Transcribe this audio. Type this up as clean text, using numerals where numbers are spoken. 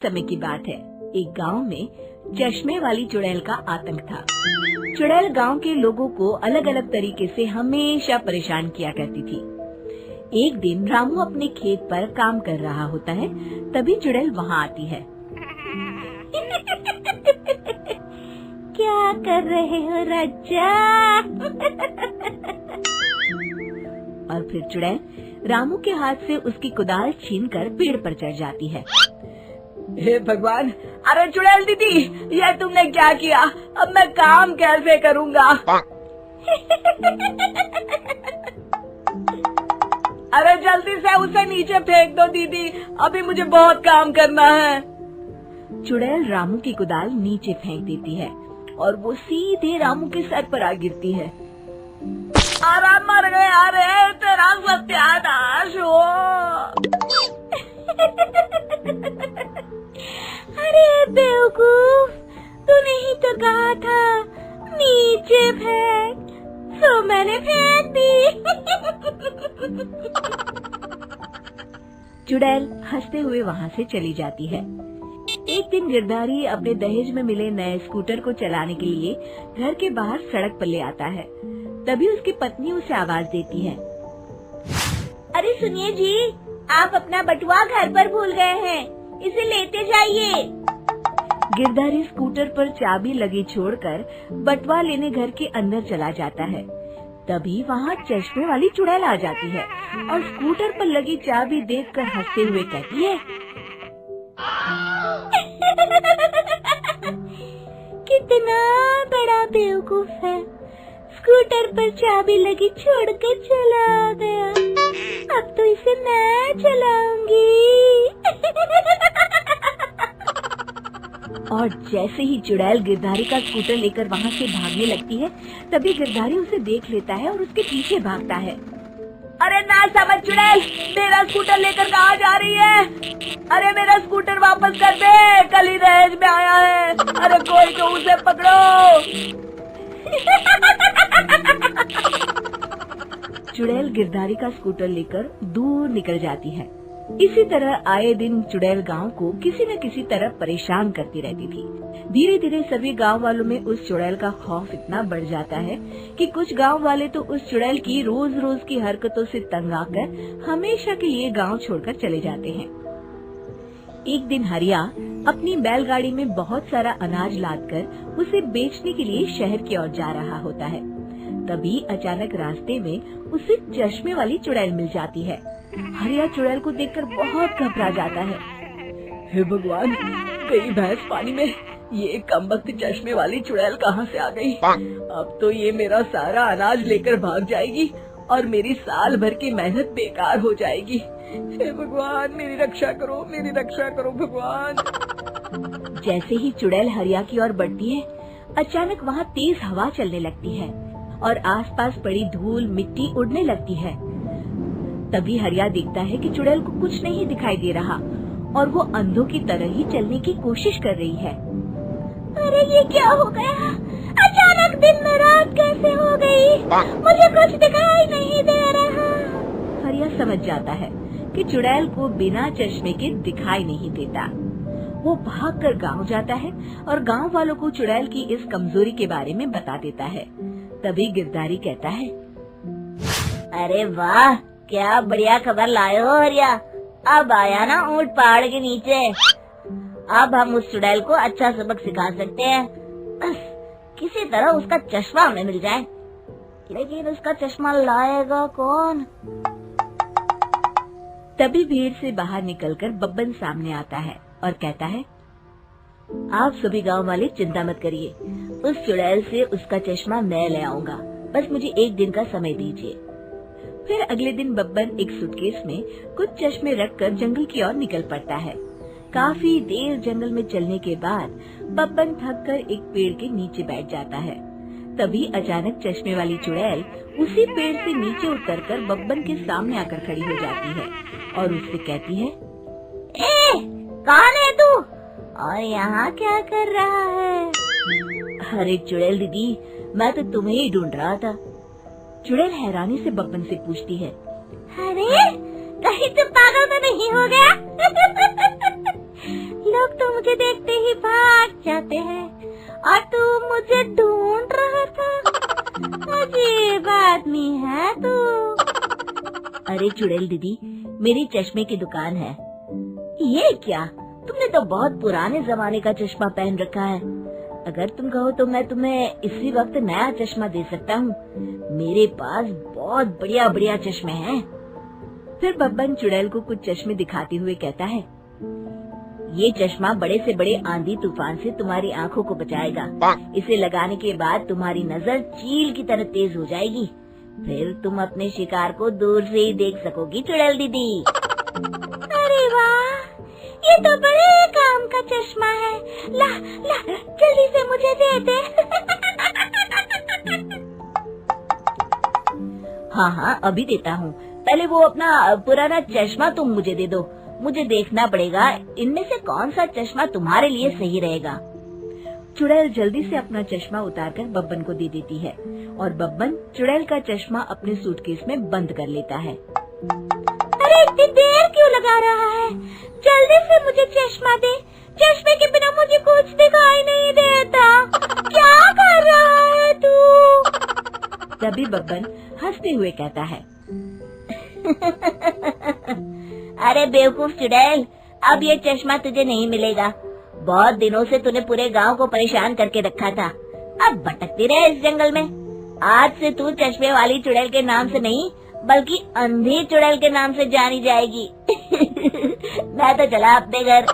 समय की बात है। एक गांव में चश्मे वाली चुड़ैल का आतंक था। चुड़ैल गांव के लोगों को अलग अलग तरीके से हमेशा परेशान किया करती थी। एक दिन रामू अपने खेत पर काम कर रहा होता है, तभी चुड़ैल वहाँ आती है। क्या कर रहे हो राजा? और फिर चुड़ैल रामू के हाथ से उसकी कुदाल छीनकर पेड़ पर चढ़ जाती है। हे भगवान, अरे चुड़ैल दीदी, ये तुमने क्या किया? अब मैं काम कैसे करूँगा? अरे जल्दी से उसे नीचे फेंक दो दीदी, अभी मुझे बहुत काम करना है। चुड़ैल रामू की कुदाल नीचे फेंक देती है और वो सीधे रामू के सर पर आ गिरती है। अरे मर गया रे, तेरा सत्यानाश हो। अरे बेवकूफ, तूने ही तो कहा था नीचे फेंक, तो मैंने फेंक दी। चुड़ैल हंसते हुए वहाँ से चली जाती है। एक दिन गिरधारी अपने दहेज में मिले नए स्कूटर को चलाने के लिए घर के बाहर सड़क पर ले आता है। तभी उसकी पत्नी उसे आवाज देती है। अरे सुनिए जी, आप अपना बटुआ घर पर भूल गए हैं, इसे लेते जाइए। गिरधारी स्कूटर पर चाबी लगी छोड़कर बटुआ लेने घर के अंदर चला जाता है। तभी वहाँ चश्मे वाली चुड़ैल आ जाती है और स्कूटर पर लगी चाबी देखकर हंसते हुए कहती है, कितना बड़ा बेवकूफ है, स्कूटर पर चाबी लगी छोड़कर चला गया, अब तो इसे मैं चलाऊंगी। और जैसे ही चुड़ैल गिरधारी का स्कूटर लेकर वहाँ से भागने लगती है, तभी गिरधारी उसे देख लेता है और उसके पीछे भागता है। अरे ना समझ चुड़ैल, मेरा स्कूटर लेकर कहाँ जा रही है? अरे मेरा स्कूटर वापस कर दे, कल ही दहेज में आया है। अरे कोई तो उसे पकड़ो। चुड़ैल गिरधारी का स्कूटर लेकर दूर निकल जाती है। इसी तरह आए दिन चुड़ैल गांव को किसी न किसी तरह परेशान करती रहती थी। धीरे धीरे सभी गांव वालों में उस चुड़ैल का खौफ इतना बढ़ जाता है कि कुछ गांव वाले तो उस चुड़ैल की रोज रोज की हरकतों से तंग आकर हमेशा के लिए गांव छोड़कर चले जाते हैं। एक दिन हरिया अपनी बैलगाड़ी में बहुत सारा अनाज लादकर उसे बेचने के लिए शहर की ओर जा रहा होता है। तभी अचानक रास्ते में उसे चश्मे वाली चुड़ैल मिल जाती है। हरिया चुड़ैल को देखकर बहुत घबरा जाता है। हे भगवान, गई भैंस पानी में, ये कमबख्त चश्मे वाली चुड़ैल कहाँ से आ गई? अब तो ये मेरा सारा अनाज लेकर भाग जाएगी और मेरी साल भर की मेहनत बेकार हो जाएगी। हे भगवान, मेरी रक्षा करो, मेरी रक्षा करो भगवान। जैसे ही चुड़ैल हरिया की ओर बढ़ती है, अचानक वहाँ तेज हवा चलने लगती है और आसपास पड़ी धूल मिट्टी उड़ने लगती है। तभी हरिया देखता है कि चुड़ैल को कुछ नहीं दिखाई दे रहा और वो अंधों की तरह ही चलने की कोशिश कर रही है। अरे ये क्या हो गया? अचानक दिन में रात कैसे हो गई? मुझे कुछ दिखाई नहीं दे रहा। हरिया समझ जाता है कि चुड़ैल को बिना चश्मे के दिखाई नहीं देता। वो भागकर गांव जाता है और गांव वालों को चुड़ैल की इस कमजोरी के बारे में बता देता है। तभी गिरधारी कहता है, अरे वाह, क्या बढ़िया खबर लाए हो हरिया। अब आया ना ऊंट पहाड़ के नीचे, अब हम उस चुड़ैल को अच्छा सबक सिखा सकते हैं। बस किसी तरह उसका चश्मा हमें मिल जाए, लेकिन उसका चश्मा लाएगा कौन? तभी भीड़ से बाहर निकलकर बब्बन सामने आता है और कहता है, आप सभी गांव वाले चिंता मत करिए, उस चुड़ैल से उसका चश्मा मैं ले आऊंगा, बस मुझे एक दिन का समय दीजिए। फिर अगले दिन बब्बन एक सूटकेस में कुछ चश्मे रखकर जंगल की ओर निकल पड़ता है। काफी देर जंगल में चलने के बाद बब्बन थककर एक पेड़ के नीचे बैठ जाता है। तभी अचानक चश्मे वाली चुड़ैल उसी पेड़ से नीचे उतरकर बब्बन के सामने आकर खड़ी हो जाती है और उससे कहती है, ए, कौन है तू और यहाँ क्या कर रहा है? अरे चुड़ैल दीदी, मैं तो तुम्हें ही ढूंढ रहा था। चुड़ैल हैरानी से बब्बन से पूछती है, अरे कहीं तुम पागल तो नहीं हो गया? लोग मुझे देखते ही भाग जाते हैं और तू मुझे ढूंढ रहा था। अजीब आदमी है तू। अरे चुड़ैल दीदी, मेरी चश्मे की दुकान है। ये क्या, तुमने तो बहुत पुराने जमाने का चश्मा पहन रखा है। अगर तुम कहो तो मैं तुम्हें इसी वक्त नया चश्मा दे सकता हूँ। मेरे पास बहुत बढ़िया बढ़िया चश्मे हैं। फिर बब्बन चुड़ैल को कुछ चश्मे दिखाते हुए कहता है, ये चश्मा बड़े से बड़े आंधी तूफान से तुम्हारी आंखों को बचाएगा। इसे लगाने के बाद तुम्हारी नजर चील की तरह तेज हो जाएगी। फिर तुम अपने शिकार को दूर से ही देख सकोगी चुड़ैल दीदी। अरे वाह, ये तो बड़े काम का चश्मा है। ला ला, जल्दी से मुझे दे दे। हाँ हाँ, अभी देता हूँ। पहले वो अपना पुराना चश्मा तुम मुझे दे दो। मुझे देखना पड़ेगा इनमें से कौन सा चश्मा तुम्हारे लिए सही रहेगा। चुड़ैल जल्दी से अपना चश्मा उतारकर बब्बन को दे देती है और बब्बन चुड़ैल का चश्मा अपने सूटकेस में बंद कर लेता है। अरे इतनी देर क्यों लगा रहा है? जल्दी से मुझे चश्मा दे। चश्मे के बिना मुझे कुछ दिखाई नहीं देता। क्या कर रहा है तू? तभी बब्बन हंसते हुए कहता है, अरे बेवकूफ चुड़ैल, अब ये चश्मा तुझे नहीं मिलेगा। बहुत दिनों से तूने पूरे गांव को परेशान करके रखा था। अब भटकती रहे इस जंगल में। आज से तू चश्मे वाली चुड़ैल के नाम से नहीं बल्कि अंधी चुड़ैल के नाम से जानी जाएगी। मैं तो चला अपने घर।